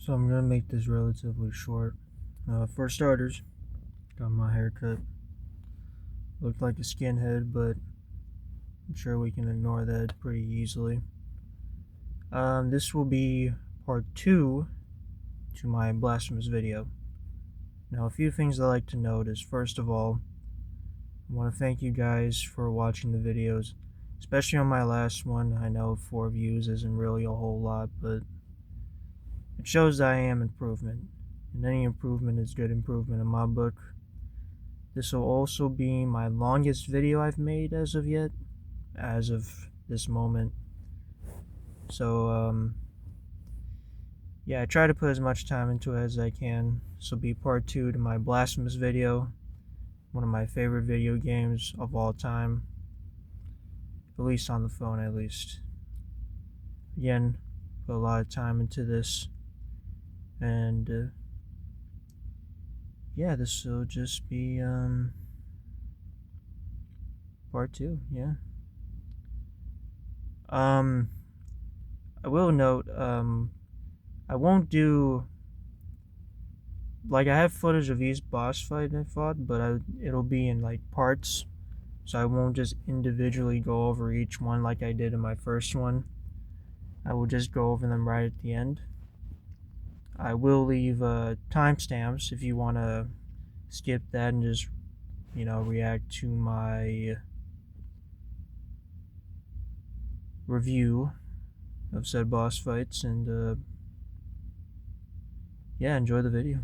So I'm gonna make this relatively short. For starters, got my haircut. Looked like a skinhead, but I'm sure we can ignore that pretty easily. This will be part 2 to my Blasphemous video. Now, a few things I like to note is, first of all, I want to thank you guys for watching the videos, especially on my last one. I know 4 views isn't really a whole lot, but it shows that I am improvement, and any improvement is good improvement in my book. This will also be my longest video I've made as of yet, as of this moment. So, yeah, I try to put as much time into it as I can. This will be part 2 to my Blasphemous video, one of my favorite video games of all time, at least on the phone at least. Again, put a lot of time into this, and yeah, this will just be part 2, yeah. I will note, I won't do, like, I have footage of each boss fight I fought, but it'll be in, like, parts, so I won't just individually go over each one like I did in my first one. I will just go over them right at the end. I will leave timestamps if you want to skip that and just, react to my review of said boss fights, and yeah, enjoy the video.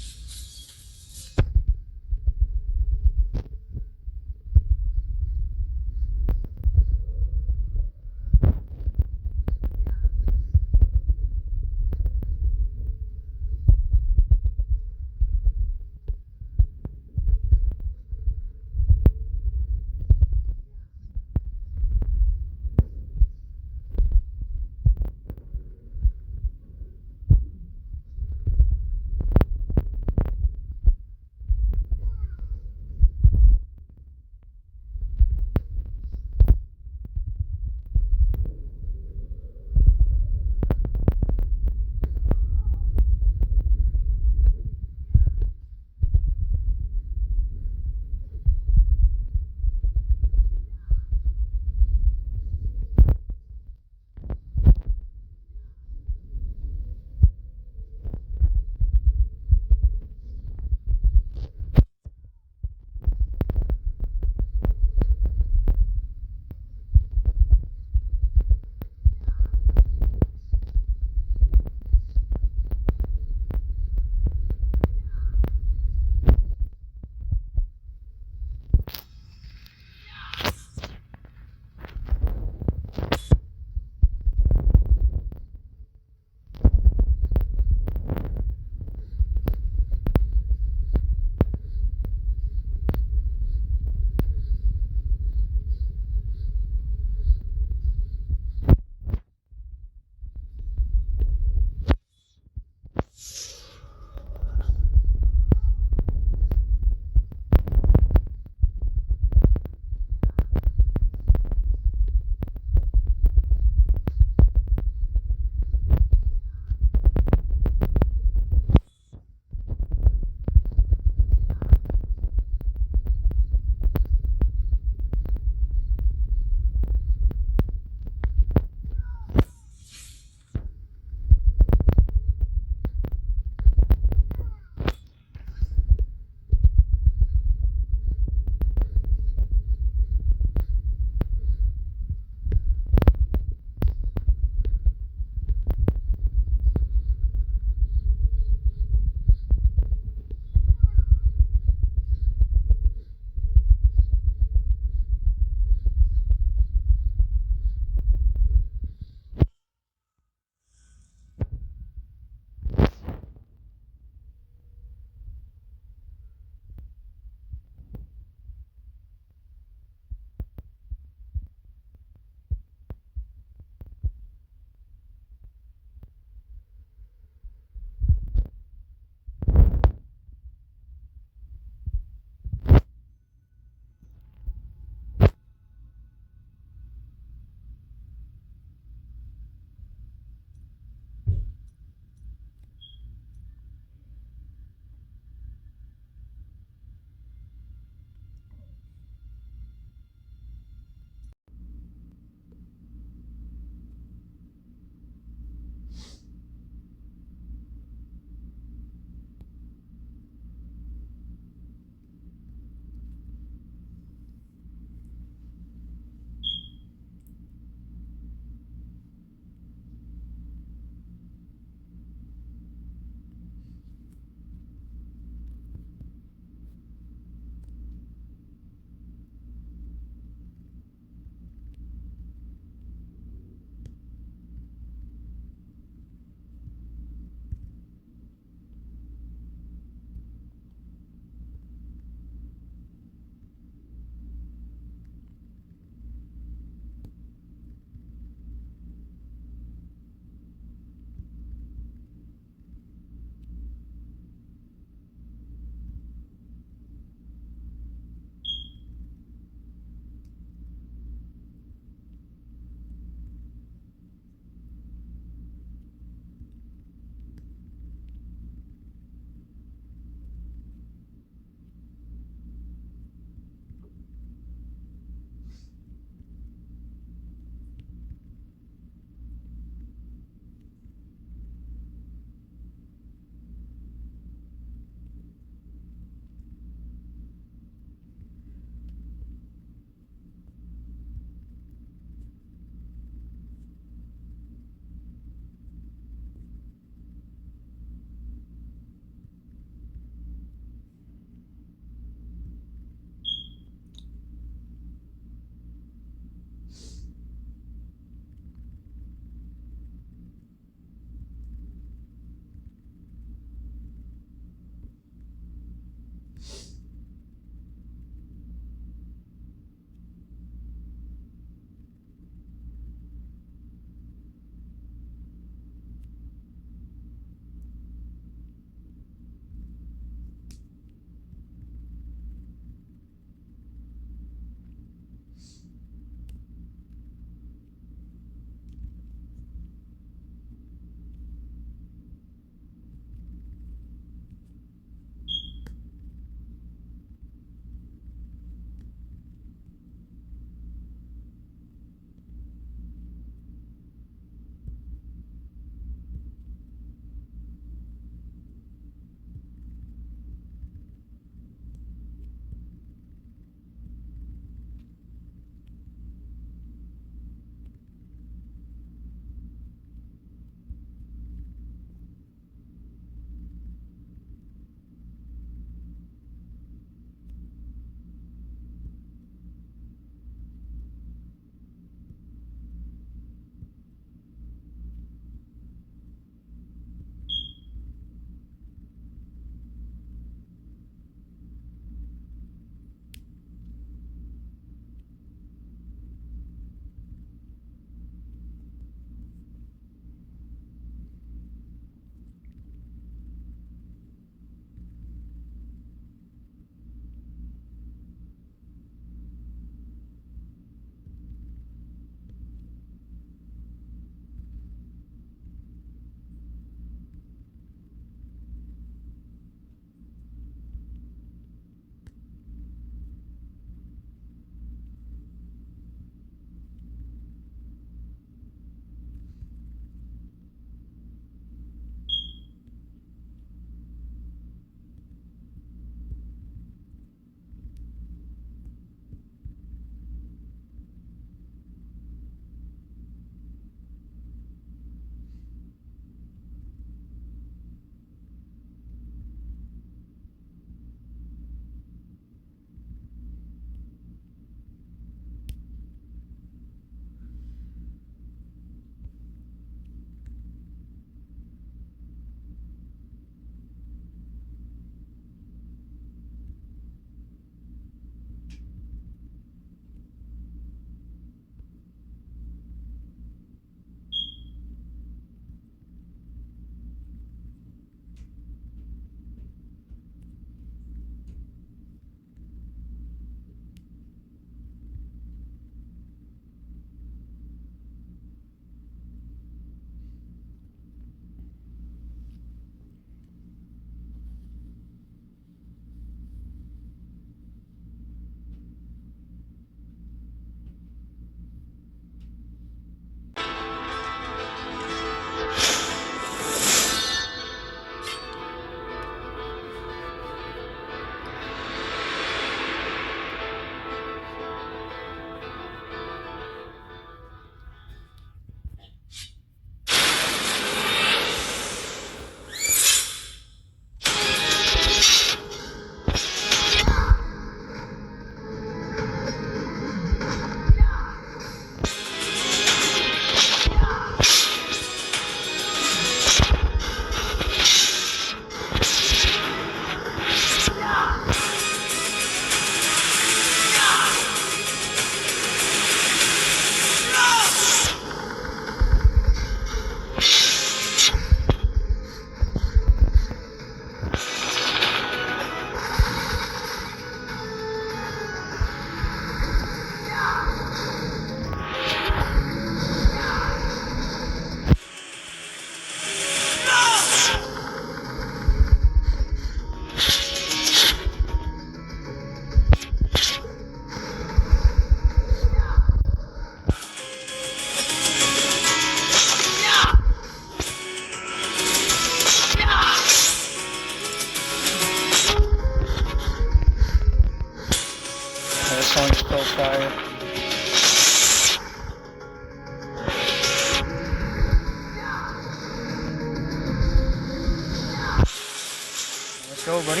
go, buddy.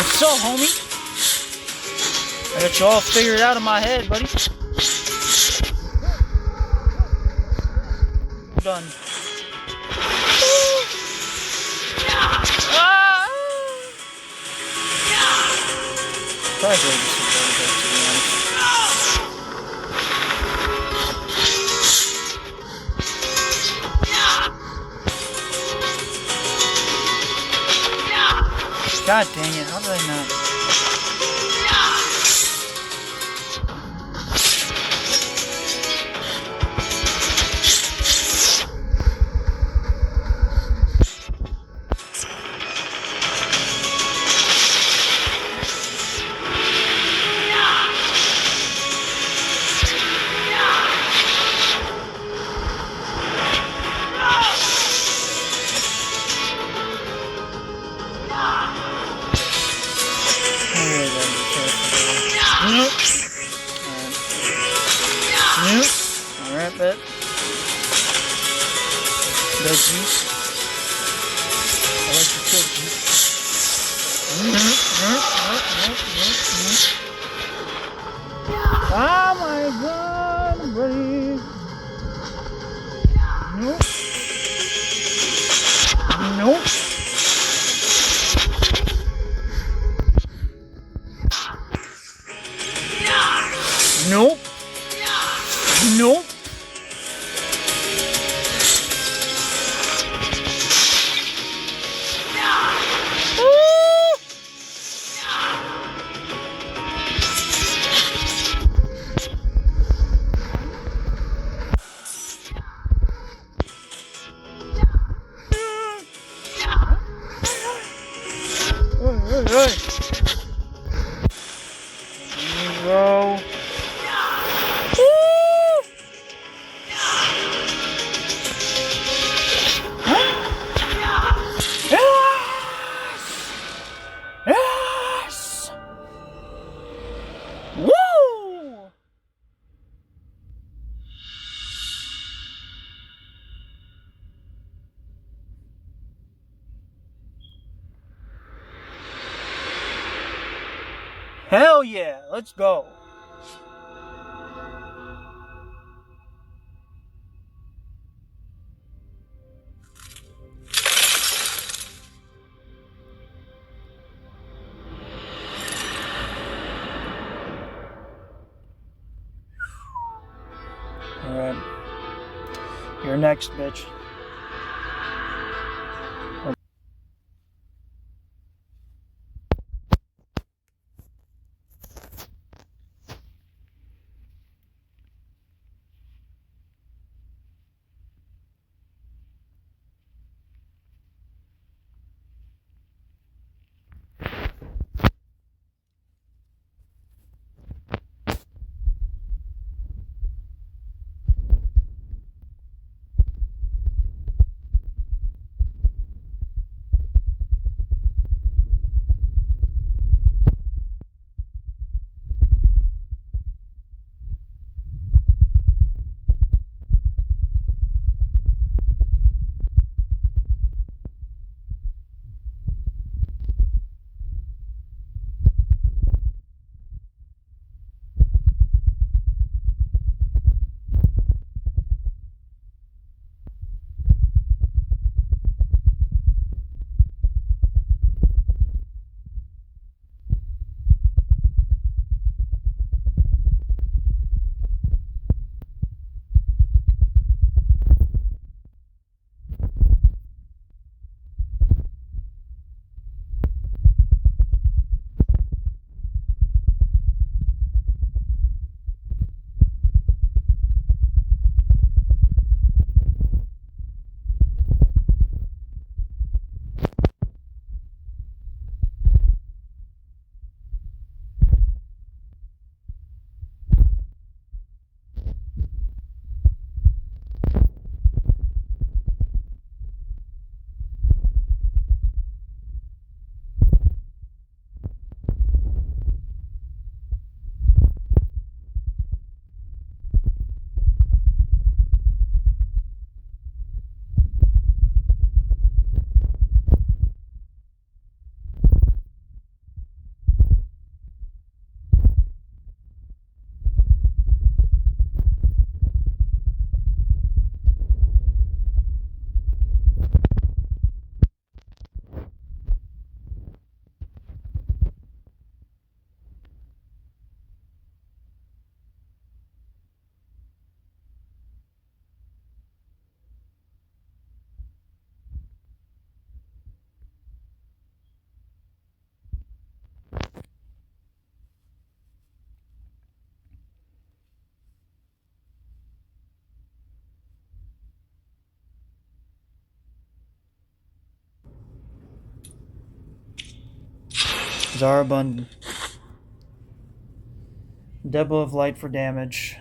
What's up, homie? I got you all figured out in my head, buddy. I'm done. Probably just supported that, to be honest. God dang it, how did I not? Alright, bet. That juice. I like the cook juice. Oh my god, buddy. Nope. Nope. Nope. Nope. Hey. Go. Yes! Woo! Hell yeah, let's go. Alright. You're next, bitch. Zarabun. Depot of light for damage.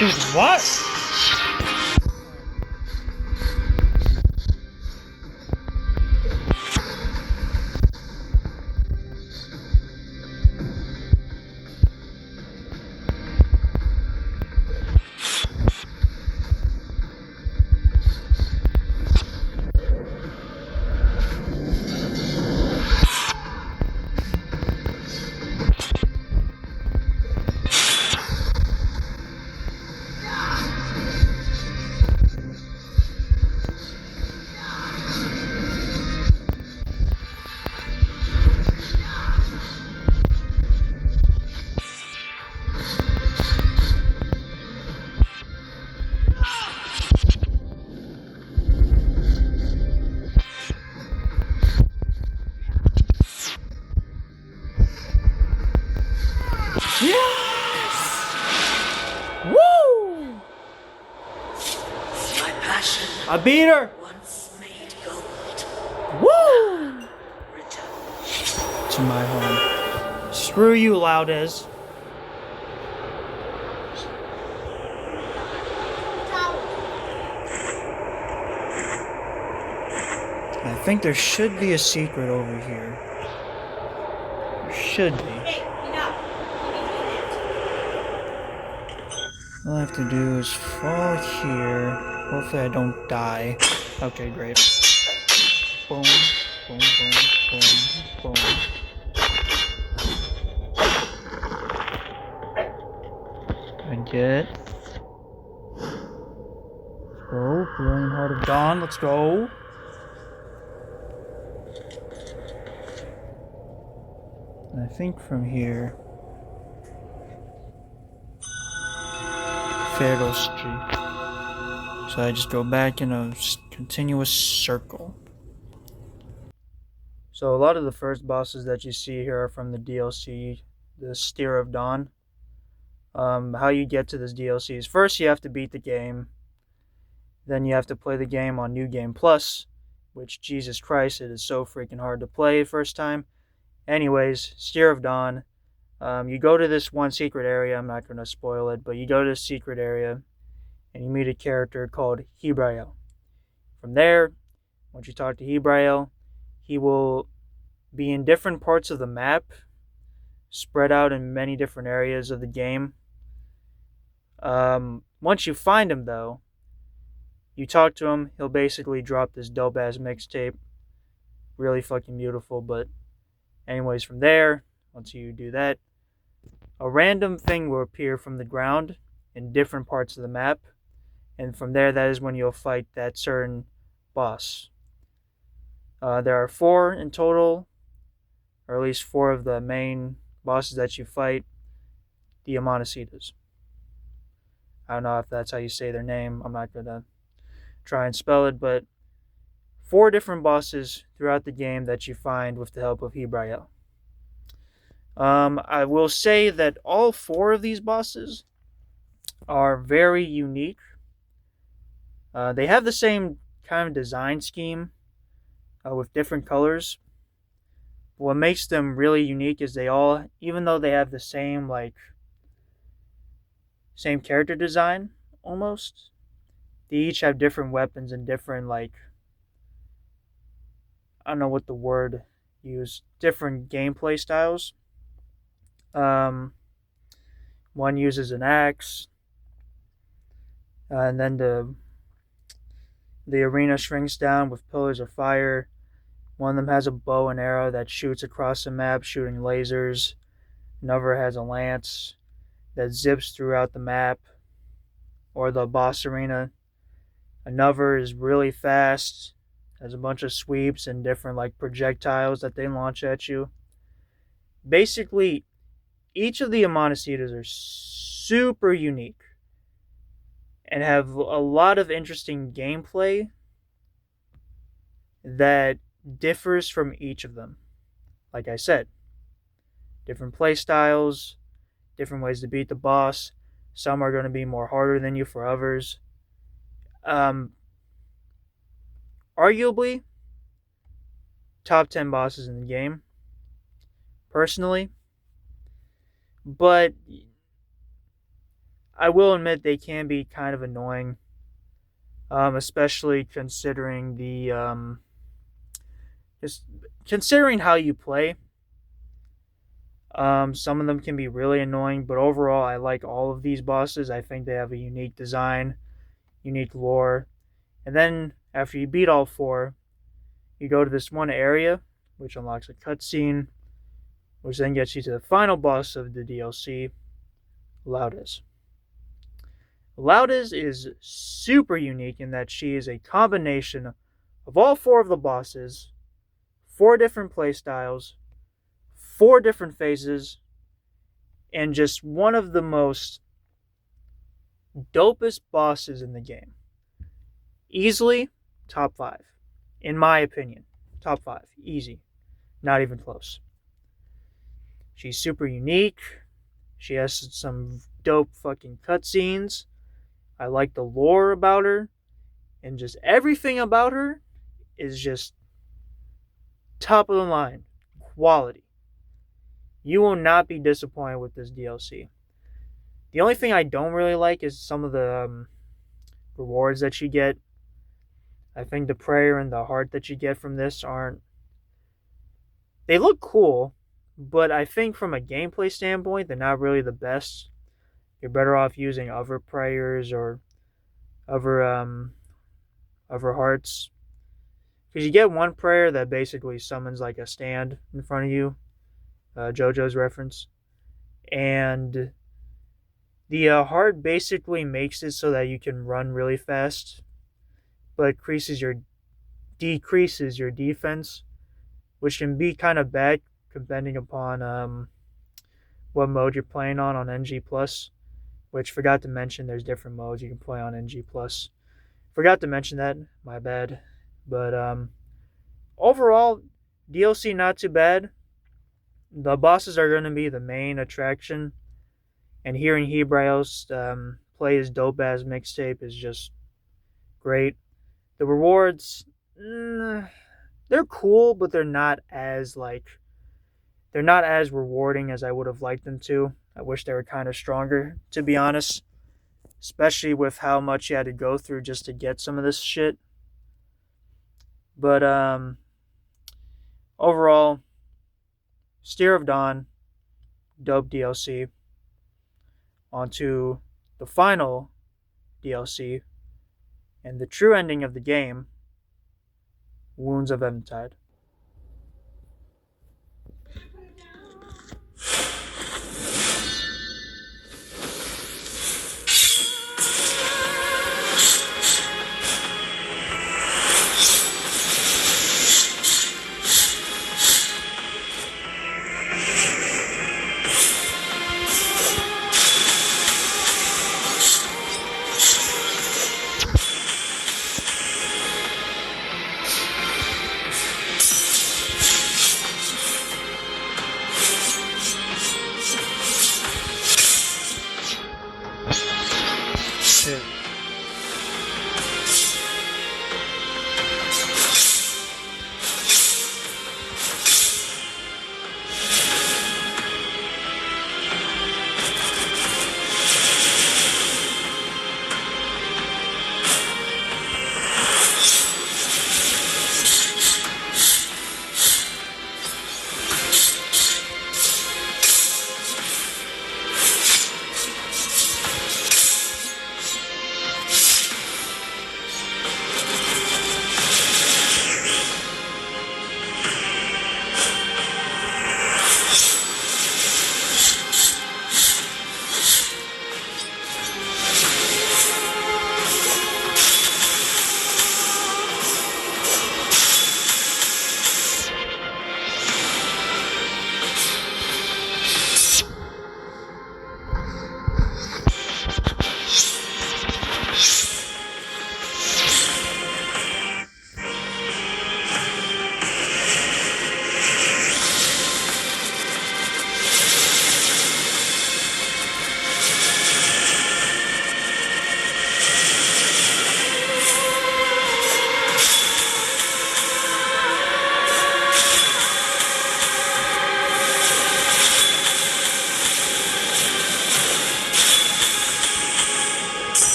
Dude, what? Woo! My passion I beat her! once made gold. Woo! Return. To my home. Screw you, Loudez. I think there should be a secret over here. There should be. All I have to do is fall here. Hopefully I don't die. Okay, great. Boom, boom, boom, boom, boom. I get. Go, Brilliant Heart of Dawn, let's go. And I think from here. Fatal Street. So I just go back in a continuous circle. So a lot of the first bosses that you see here are from the DLC, the Steer of Dawn. How you get to this DLC is first you have to beat the game. Then you have to play the game on New Game Plus, which, Jesus Christ, it is so freaking hard to play first time. Anyways, Steer of Dawn. You go to this one secret area. I'm not going to spoil it, but you go to this secret area and you meet a character called Hebrael. From there, once you talk to Hebrael, he will be in different parts of the map, spread out in many different areas of the game. Once you find him, though, you talk to him, he'll basically drop this dope ass mixtape. Really fucking beautiful. But, anyways, from there, once you do that, a random thing will appear from the ground in different parts of the map. And from there, that is when you'll fight that certain boss. There are 4 in total, or at least 4 of the main bosses that you fight, the Amanecidas. I don't know if that's how you say their name. I'm not going to try and spell it, but 4 different bosses throughout the game that you find with the help of Hebrael. I will say that all 4 of these bosses are very unique. They have the same kind of design scheme with different colors. What makes them really unique is they all, even though they have the same character design almost, they each have different weapons and different I don't know what the word used, different gameplay styles. One uses an axe, and then the arena shrinks down with pillars of fire. One of them has a bow and arrow that shoots across the map, shooting lasers. Another has a lance that zips throughout the map or the boss arena. Another is really fast, has a bunch of sweeps and different projectiles that they launch at you. Basically, each of the Amanecidas are super unique and have a lot of interesting gameplay that differs from each of them. Like I said, different play styles, different ways to beat the boss. Some are going to be more harder than you for others. Arguably, top 10 bosses in the game, personally. But I will admit they can be kind of annoying, especially considering just considering how you play. Some of them can be really annoying, but overall, I like all of these bosses. I think they have a unique design, unique lore. And then, after you beat all 4, you go to this one area, which unlocks a cutscene, which then gets you to the final boss of the DLC, Laudes. Laudes is super unique in that she is a combination of all 4 of the bosses, 4 different playstyles, 4 different phases, and just one of the most dopest bosses in the game. Easily top 5. In my opinion, top 5. Easy. Not even close. She's super unique. She has some dope fucking cutscenes. I like the lore about her. And just everything about her is just top of the line. Quality. You will not be disappointed with this DLC. The only thing I don't really like is some of the rewards that you get. I think the prayer and the heart that you get from this aren't... They look cool, but I think from a gameplay standpoint, they're not really the best. You're better off using other prayers or other hearts. Because you get one prayer that basically summons a stand in front of you. JoJo's reference. And the heart basically makes it so that you can run really fast, but decreases your defense, which can be kind of bad depending upon what mode you're playing on NG+, which forgot to mention there's different modes you can play on NG+. Forgot to mention that, my bad. But overall, DLC not too bad. The bosses are going to be the main attraction, and hearing Hebrael's play his dope-ass mixtape is just great. The rewards, they're cool, but they're not as rewarding as I would have liked them to. I wish they were kind of stronger, to be honest, especially with how much you had to go through just to get some of this shit. But overall, Steer of Dawn, dope DLC, onto the final DLC and the true ending of the game, Wounds of Eventide. Shit.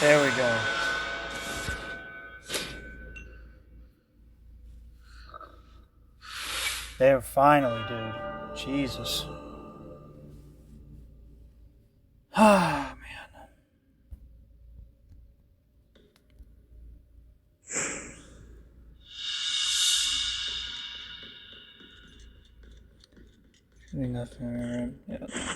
There we go. There, finally, dude. Jesus. Ah, man. Nothing. Yeah.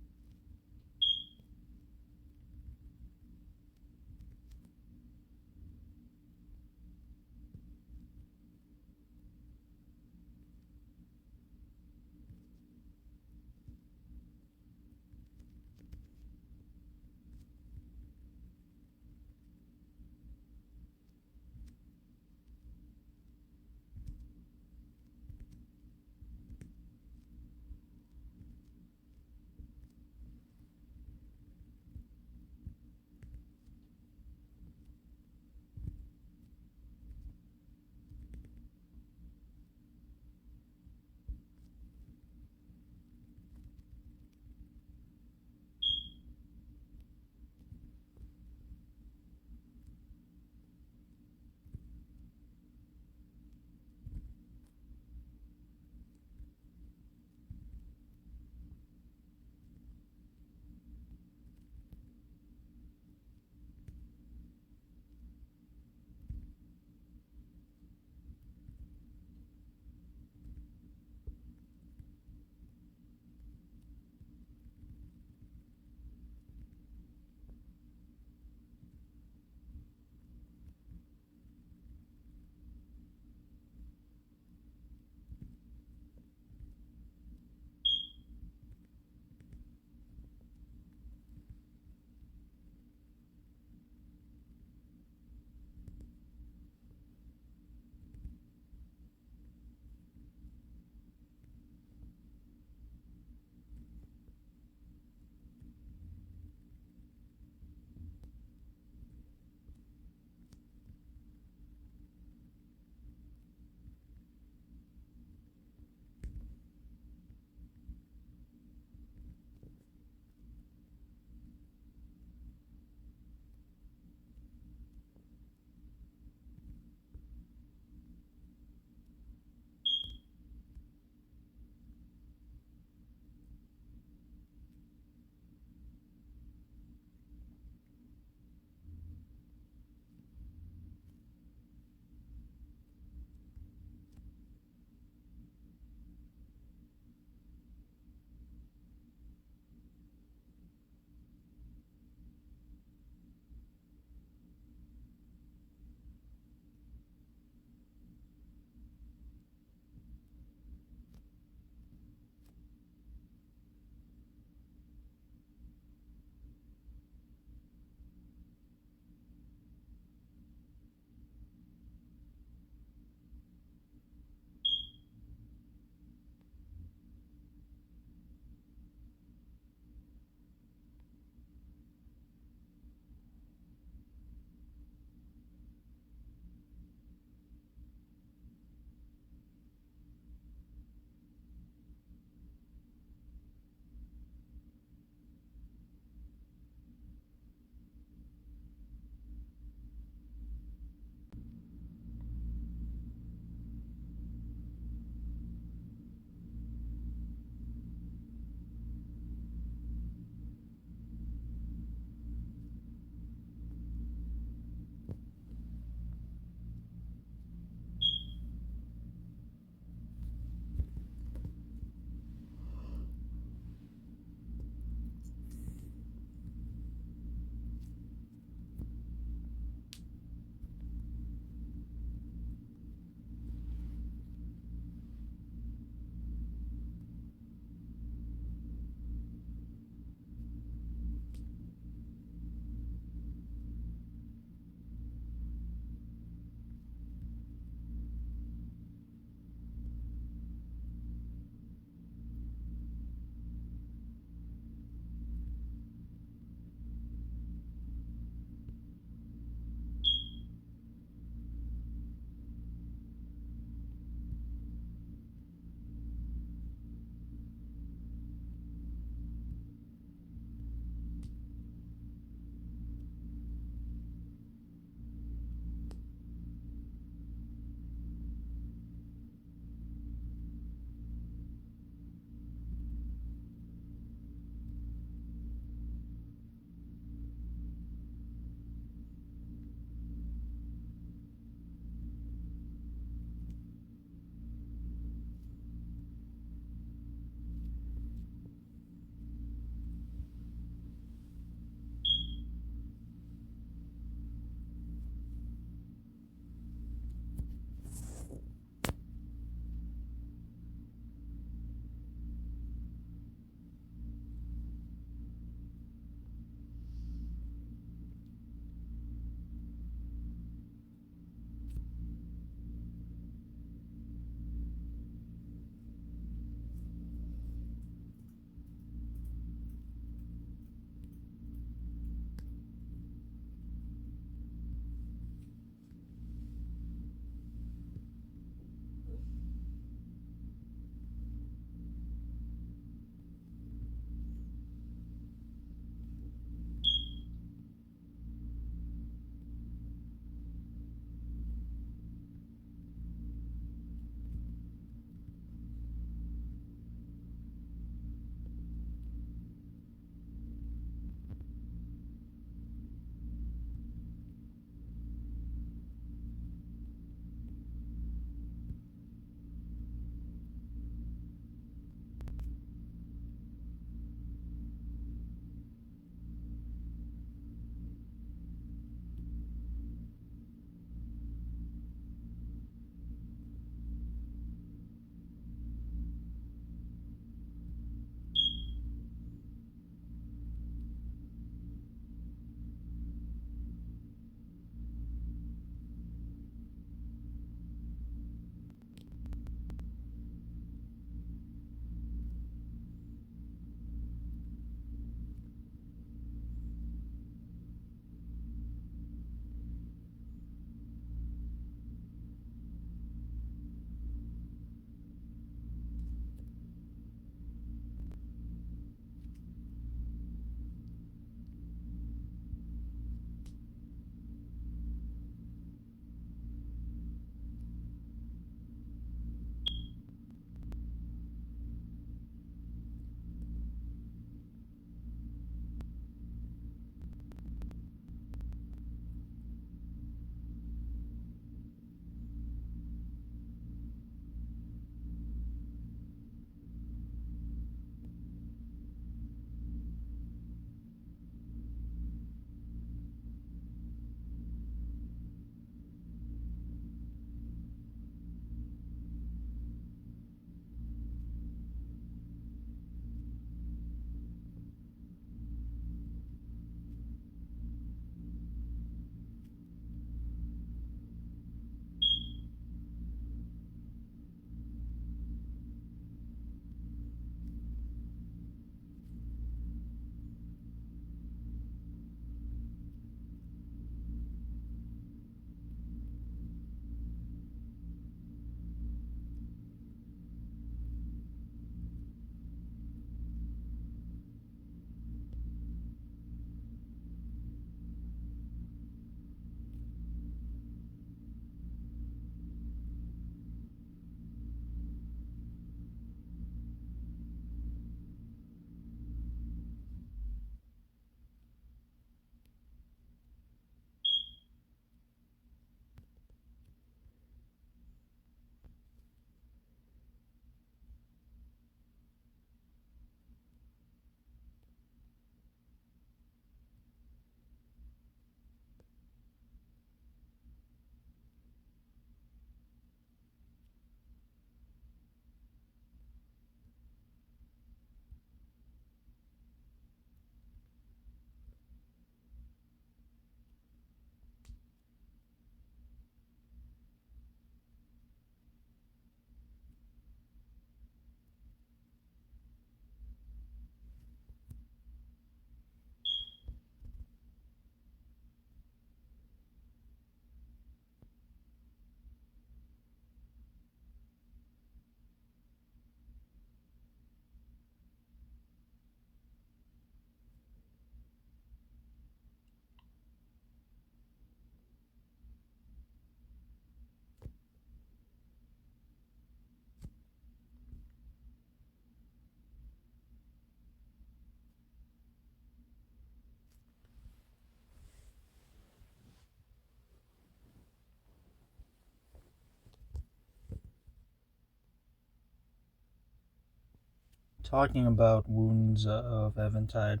talking about wounds of Eventide.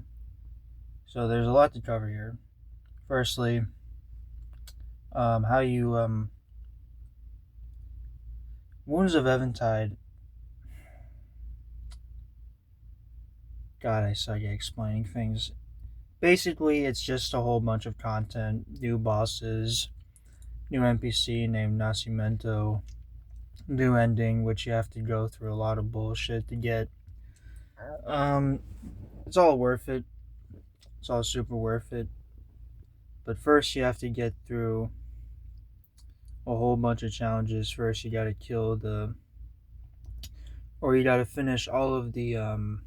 So there's a lot to cover here. Firstly, how you wounds of Eventide. God, I suck at explaining things. Basically, it's just a whole bunch of content, new bosses, new NPC named Nascimento, new ending, which you have to go through a lot of bullshit to get. It's all worth it. It's all super worth it. But first, you have to get through a whole bunch of challenges. First, you gotta kill or you gotta finish all of the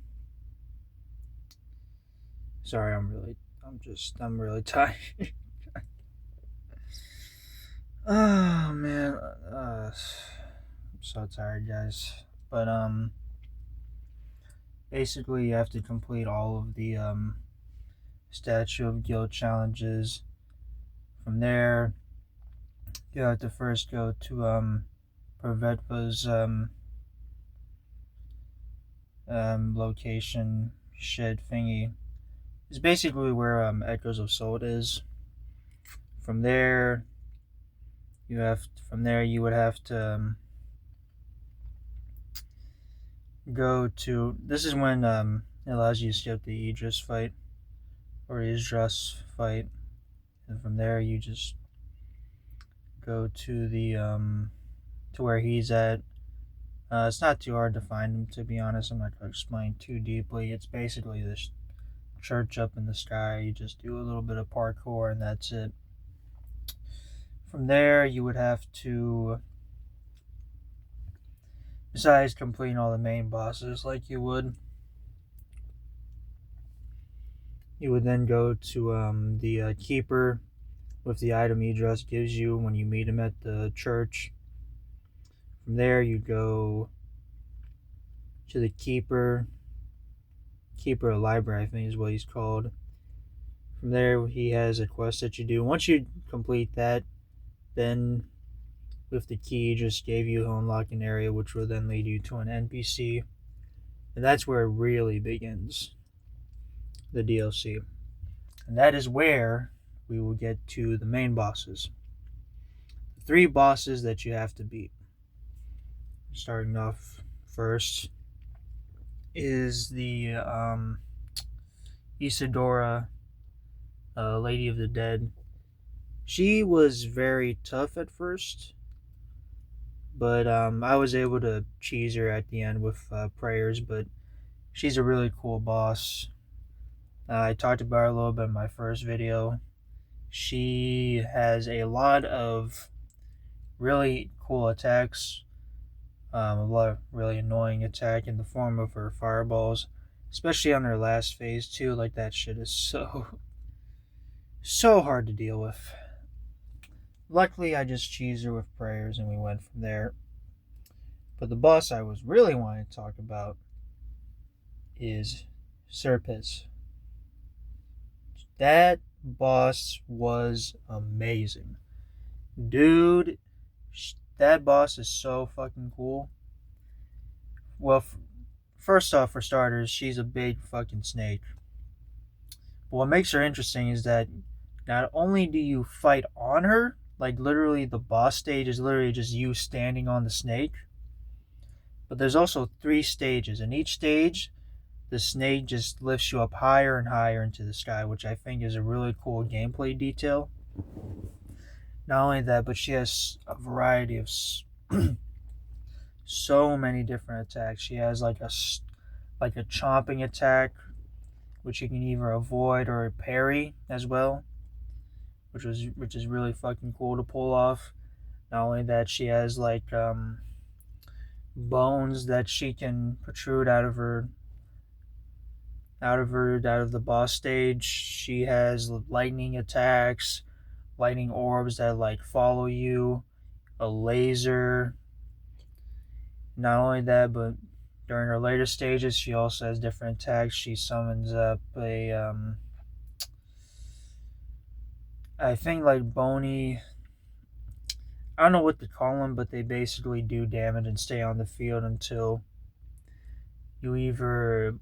Sorry, I'm really tired. Oh man, I'm so tired, guys. But basically, you have to complete all of the Statue of Guild challenges. From there, you have to first go to Provetva's location shit thingy. It's basically where Echoes of Soul is. From there, you would have to go to. This is when it allows you to skip the Idris fight or Idris fight, and from there you just go to the to where he's at. It's not too hard to find him, to be honest. I'm not going to explain too deeply. It's basically this church up in the sky. You just do a little bit of parkour, and that's it. From there, you would have to, besides completing all the main bosses like you would then go to the keeper with the item Idris gives you when you meet him at the church. From there, you go to the keeper of library, I think is what he's called. From there, he has a quest that you do. Once you complete that, then with the key he just gave you, he'll unlock an area which will then lead you to an NPC. And that's where it really begins, the DLC. And that is where we will get to the main bosses. The 3 bosses that you have to beat. Starting off first is the Isadora, Lady of the Dead. She was very tough at first, but I was able to cheese her at the end with prayers. But she's a really cool boss. I talked about her a little bit in my first video. She has a lot of really cool attacks. A lot of really annoying attack in the form of her fireballs, especially on her last phase too. Like, that shit is so hard to deal with. Luckily, I just cheesed her with prayers and we went from there. But the boss I was really wanting to talk about is Serpis. That boss was amazing. Dude, that boss is so fucking cool. Well, first off, for starters, she's a big fucking snake. But what makes her interesting is that not only do you fight on her, like literally the boss stage is literally just you standing on the snake, but there's also 3 stages. In each stage, the snake just lifts you up higher and higher into the sky, which I think is a really cool gameplay detail. Not only that, but she has a variety of so many different attacks. She has like a chomping attack, which you can either avoid or parry as well, which is really fucking cool to pull off. Not only that, she has like bones that she can protrude out of the boss stage. She has lightning attacks, lightning orbs that like follow you, a laser. Not only that, but during her later stages, she also has different attacks. She summons up a I think like bony. I don't know what to call them, but they basically do damage and stay on the field until you either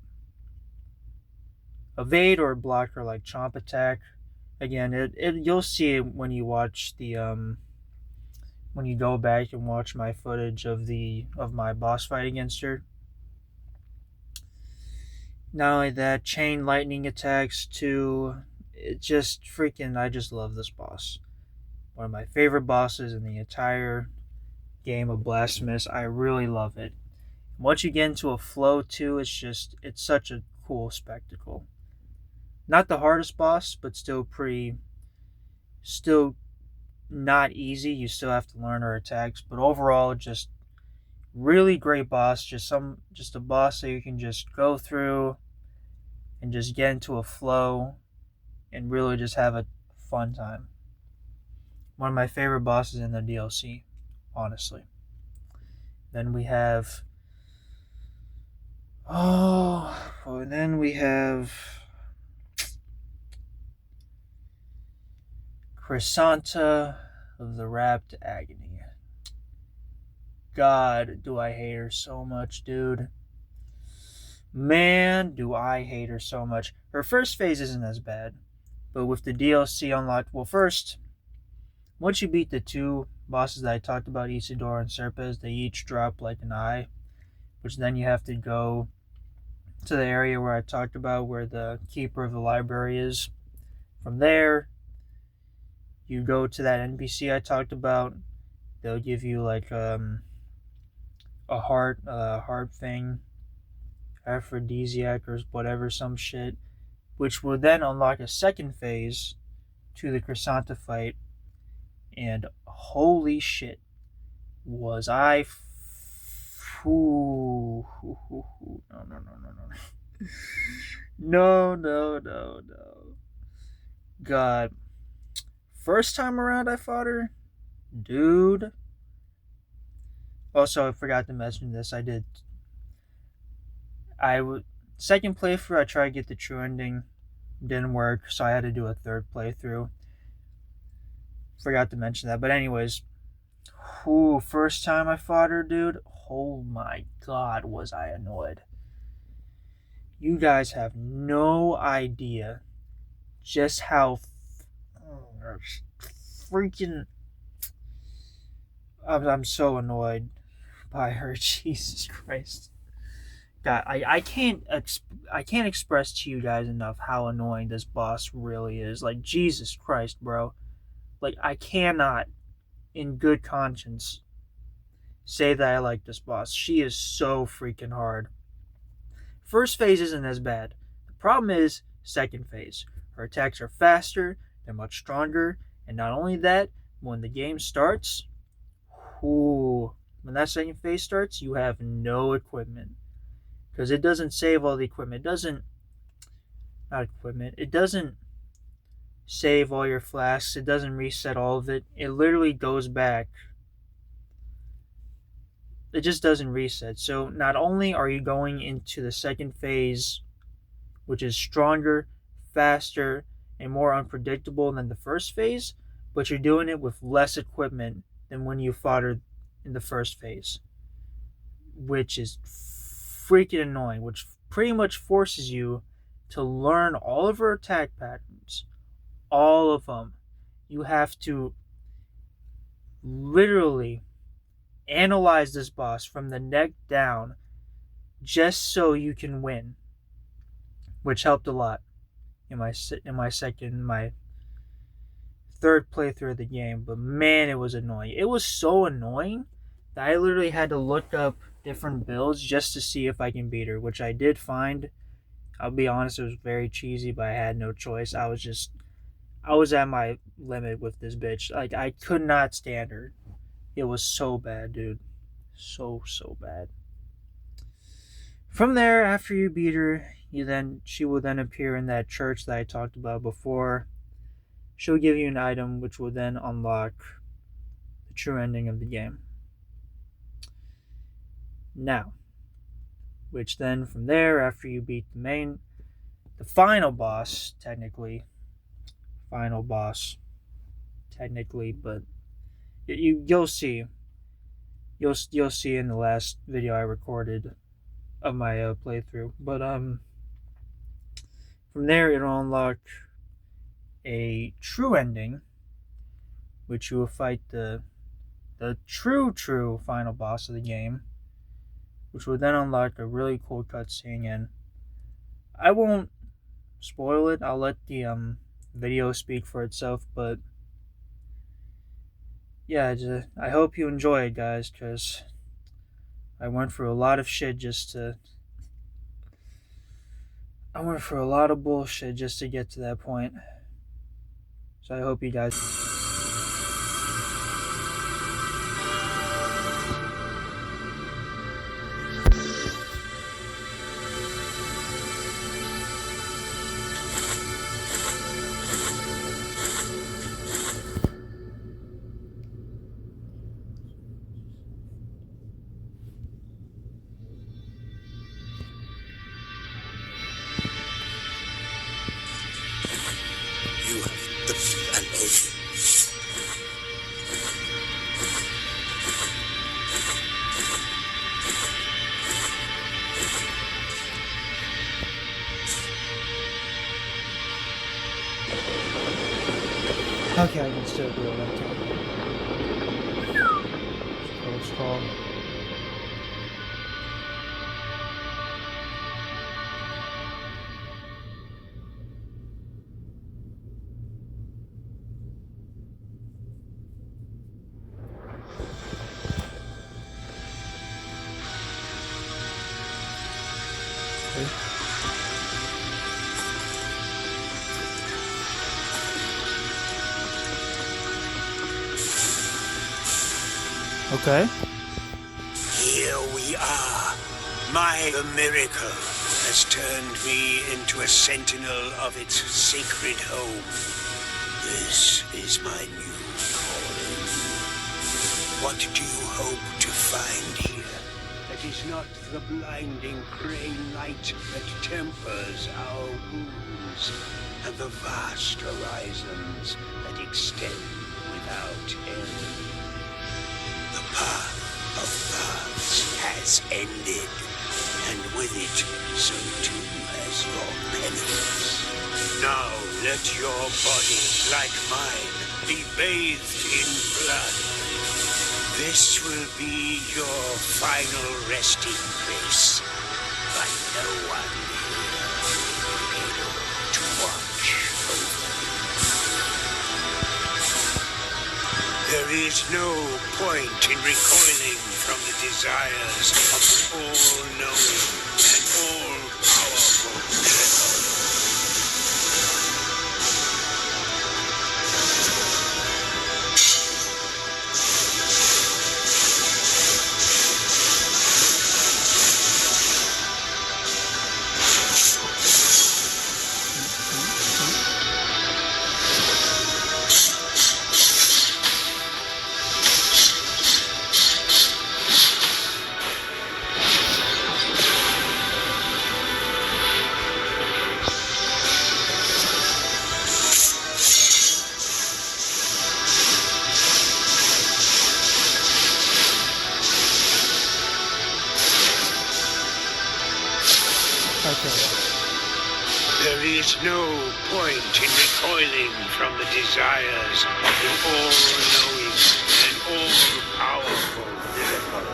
evade or block her like chomp attack. Again, you'll see it when you watch the when you go back and watch my footage of my boss fight against her. Not only that, chain lightning attacks too. It just freaking, I just love this boss. One of my favorite bosses in the entire game of Blasphemous. I really love it. Once you get into a flow too, it's such a cool spectacle. Not the hardest boss, but still not easy. You still have to learn her attacks, but overall, just really great boss. Just a boss that you can just go through and just get into a flow and really just have a fun time. One of my favorite bosses in the DLC, honestly. Then we have Chrysanta of the Rapt Agony. God, do I hate her so much, dude. Man, do I hate her so much. Her first phase isn't as bad, but with the DLC unlocked, well, first, once you beat the two bosses that I talked about, Isidore and Serpes, they each drop like an eye, which then you have to go to the area where I talked about, where the keeper of the library is. From there, you go to that NPC I talked about. They'll give you like a heart thing, aphrodisiac or whatever, some shit, which will then unlock a second phase to the Chrysanta fight. And holy shit, was I no. No. God. First time around I fought her, dude. Also, I forgot to mention this. Second playthrough, I tried to get the true ending. Didn't work, so I had to do a third playthrough. Forgot to mention that. But anyways, first time I fought her, dude. Oh my god, was I annoyed. You guys have no idea just how freaking... I'm so annoyed by her. Jesus Christ. God, I can't express to you guys enough how annoying this boss really is. Like, Jesus Christ, bro. Like, I cannot, in good conscience, say that I like this boss. She is so freaking hard. First phase isn't as bad. The problem is second phase. Her attacks are faster, they're much stronger, and not only that, when the game starts, when that second phase starts, you have no equipment. Because it doesn't save all the equipment. It doesn't save all your flasks. It doesn't reset all of it. It literally goes back. It just doesn't reset. So not only are you going into the second phase, which is stronger, faster, and more unpredictable than the first phase, but you're doing it with less equipment than when you fought her in the first phase, which is freaking annoying, which pretty much forces you to learn all of her attack patterns. All of them. You have to literally analyze this boss from the neck down just so you can win, which helped a lot in my third playthrough of the game. But man, it was annoying. It was so annoying that I literally had to look up different builds just to see if I can beat her, which I did find. I'll be honest, it was very cheesy, but I had no choice. I was at my limit with this bitch. Like, I could not stand her. It was so bad, dude. So bad. From there, after you beat her, she will then appear in that church that I talked about before. She'll give you an item which will then unlock the true ending of the game. Now, which then from there, after you beat the final boss, technically, but you'll see in the last video I recorded of my playthrough. But from there it'll unlock a true ending, which you will fight the true final boss of the game, which will then unlock a really cool cutscene. And I won't spoil it. I'll let the video speak for itself. But yeah, I hope you enjoy it, guys, because I went through a lot of shit just to. I went through a lot of bullshit just to get to that point. So I hope you guys. You have an oath. Okay, I can still do it. Okay. Close call. Okay. Here we are. The miracle has turned me into a sentinel of its sacred home. This is my new calling. What do you hope to find here? That is not the blinding gray light that tempers our wounds, and the vast horizons that extend without end. The path of paths has ended, and with it, so too has your penance. Now let your body, like mine, be bathed in blood. This will be your final resting place, but no one here able to watch over. There is no point in recoiling from the desires of the all-knowing and all-powerful miracle. There is no point in recoiling from the desires of the all-knowing and all-powerful miracle.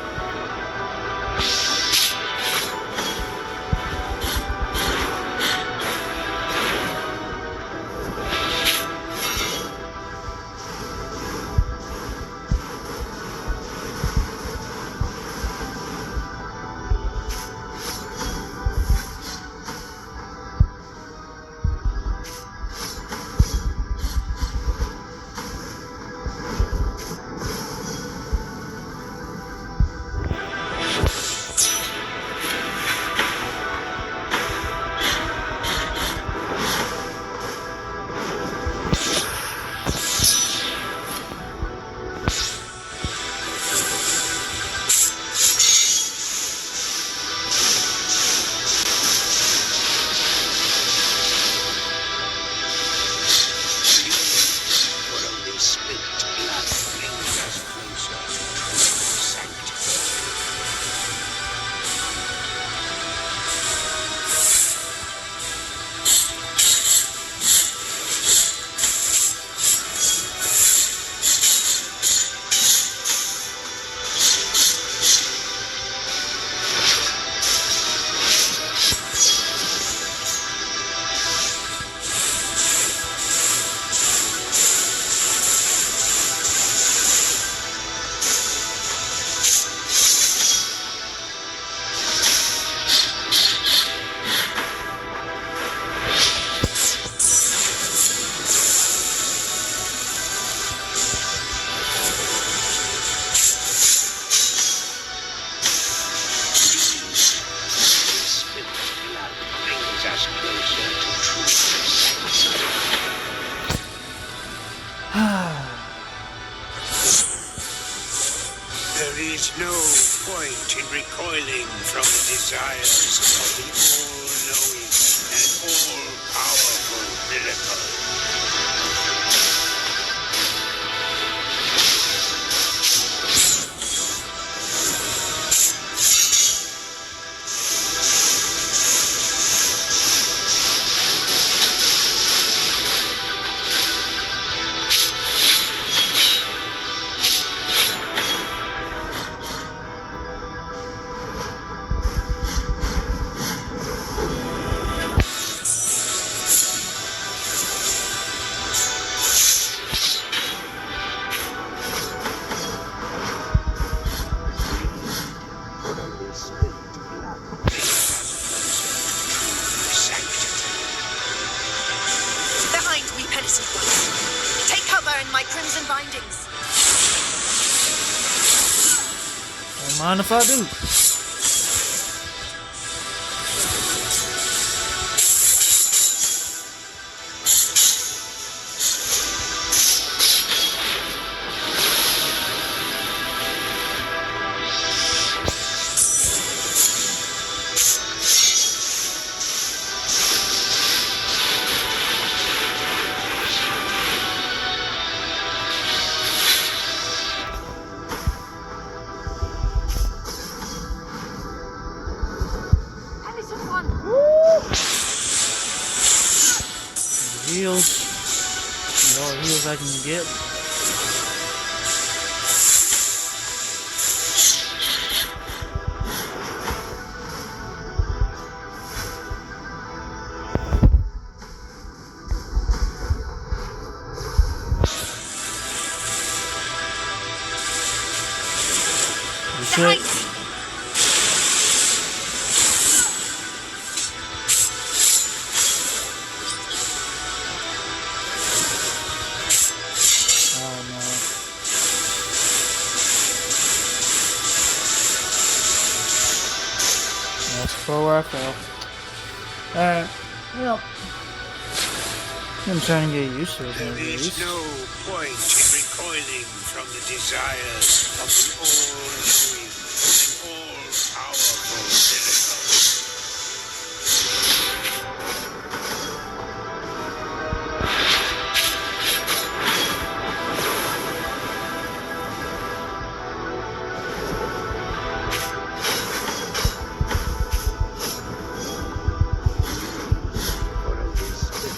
is no point in recoiling from the desires of the all-knowing and all-powerful miracle. Behind me, penitent one. Take cover in my crimson bindings. Don't mind if I do. Penitent one. Heals. All the heals I can get. That's Behind it. me. Oh no. That's for where I fell. Alright. Well. I'm trying to get used to it There at is least. no point in recoiling from the desires of the all-knowing and all-powerful miracle. For of his spirit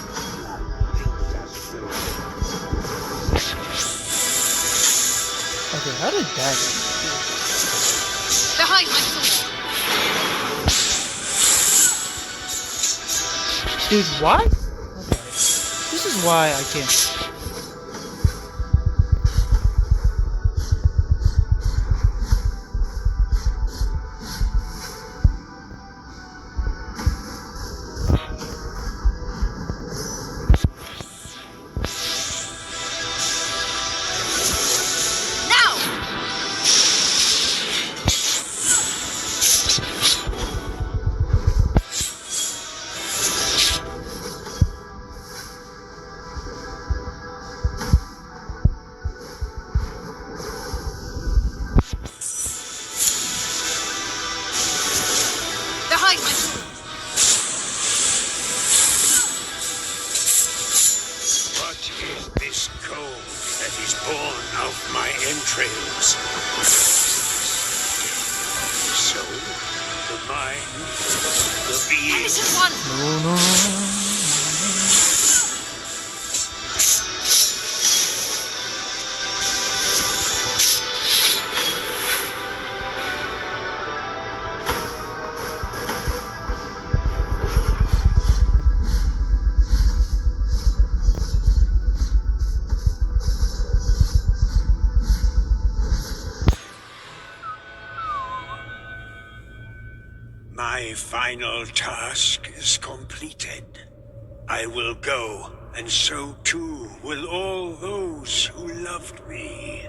brings us no Okay, how did that get? Behind my sword. Dude, why? Okay. This is why I can't. Now. Behind my sword. What is this cold that is born of my entrails? The soul, the mind, the being. Penitent one. No, no, no. My final task is completed. I will go, and so too will all those who loved me.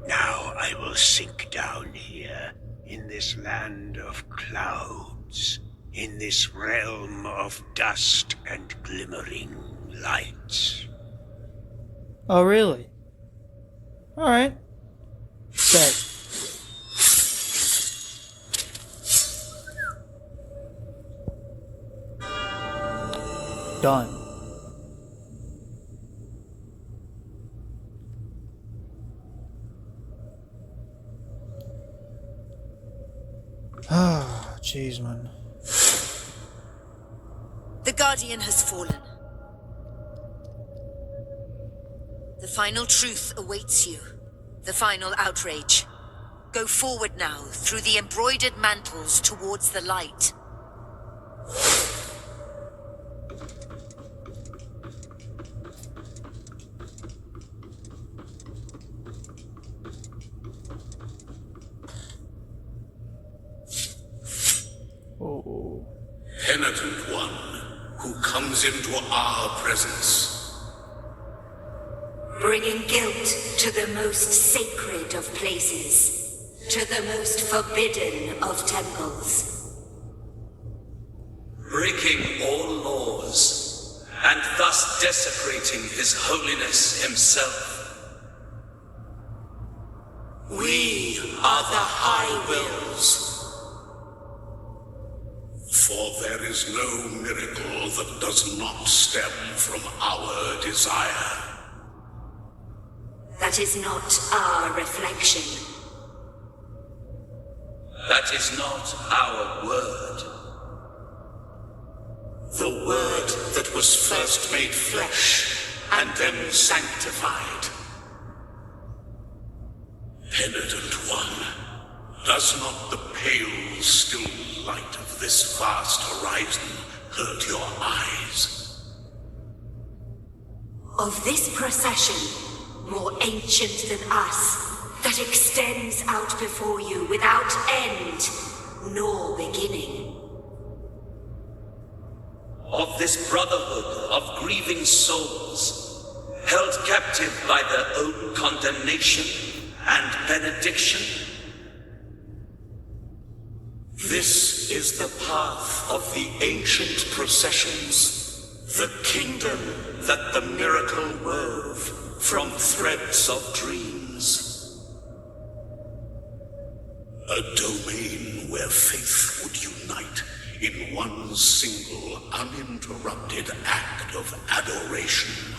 Now I will sink down here, in this land of clouds, in this realm of dust and glimmering lights. Oh, really? Alright. Bet. done. Ah, jeez, man. The Guardian has fallen. The final truth awaits you. The final outrage. Go forward now, through the embroidered mantles towards the light. Oh. Penitent one, who comes into our presence. Bringing guilt to the most sacred of places, to the most forbidden of temples. Breaking all laws, and thus desecrating His Holiness himself. We are the High Wills. For there is no miracle that does not stem from our desire. That is not our reflection. That is not our word. The word that was first made flesh and then sanctified. Penitent one, does not the pale, still light of this vast horizon hurt your eyes? Of this procession, more ancient than us, that extends out before you without end nor beginning. Of this brotherhood of grieving souls, held captive by their own condemnation and benediction. This is the path of the ancient processions, the kingdom that the miracle wove from threads of dreams. A domain where faith would unite in one single, uninterrupted act of adoration.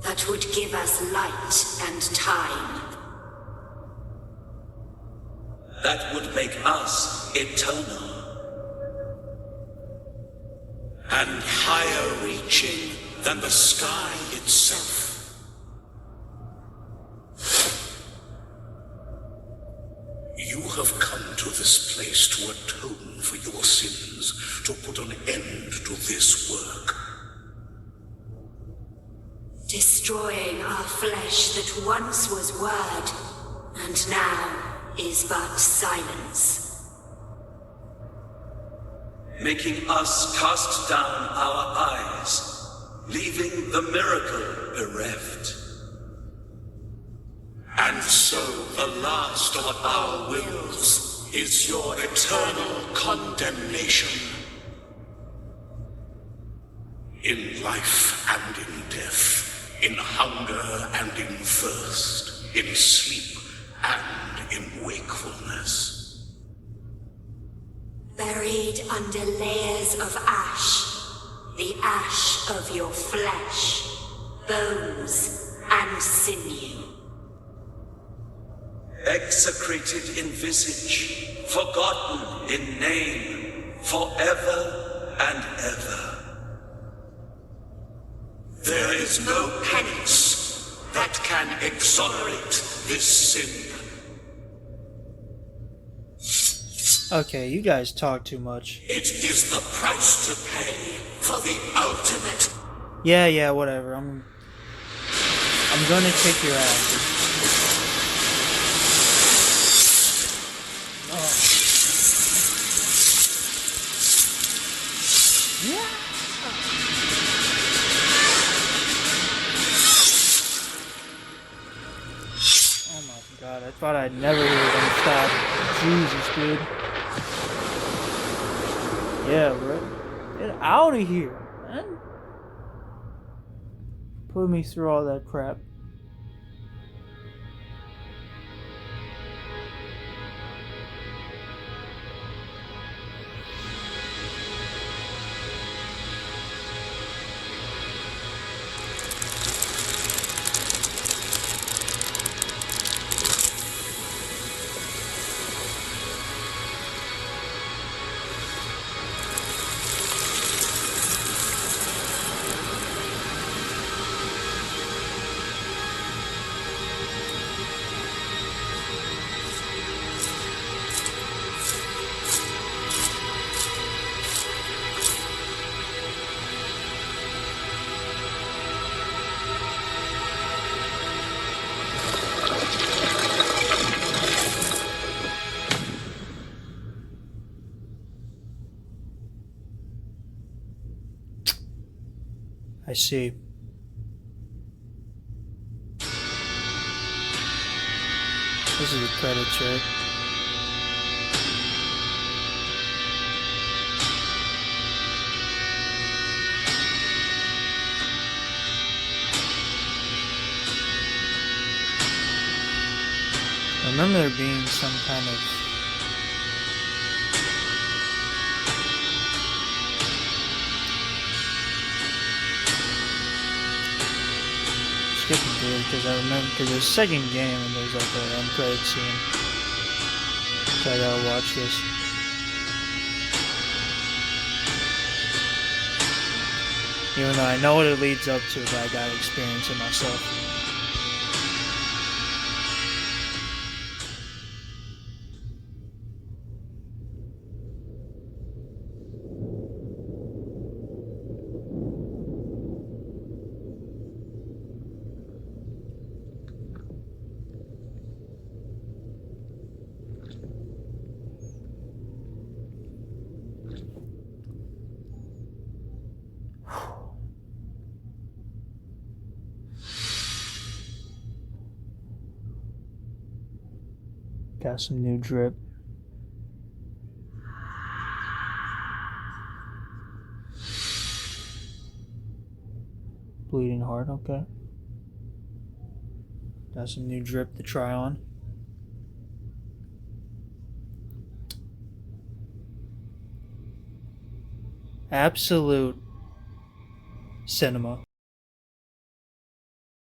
That would give us light and time. That would make us eternal. And higher reaching than the sky itself. You have come to this place to atone for your sins, to put an end to this work. Destroying our flesh that once was word, and now is but silence. Making us cast down our eyes, leaving the miracle bereft. And so the last of our wills is your eternal condemnation. In life and in death, in hunger and in thirst, in sleep and in wakefulness. Buried under layers of ash, the ash of your flesh, bones, and sinew. Execrated in visage, forgotten in name, forever and ever. There is no penance that can exonerate this sin. Okay, you guys talk too much. It is the price to pay for the ultimate. Yeah, whatever. I'm gonna kick your ass. Oh. Yeah. Oh my god, I thought I'd never hear them stop. Jesus, dude. Yeah, bro. Get out of here, man. Put me through all that crap. I see. This is the credits, right? I remember there being some kind of skipping through it because I remember because there's a second game and there's like an end credit scene. So I gotta watch this. Even though I know what it leads up to, but I gotta experience it myself. Got some new drip. Bleeding heart, okay. Got some new drip to try on. Absolute cinema.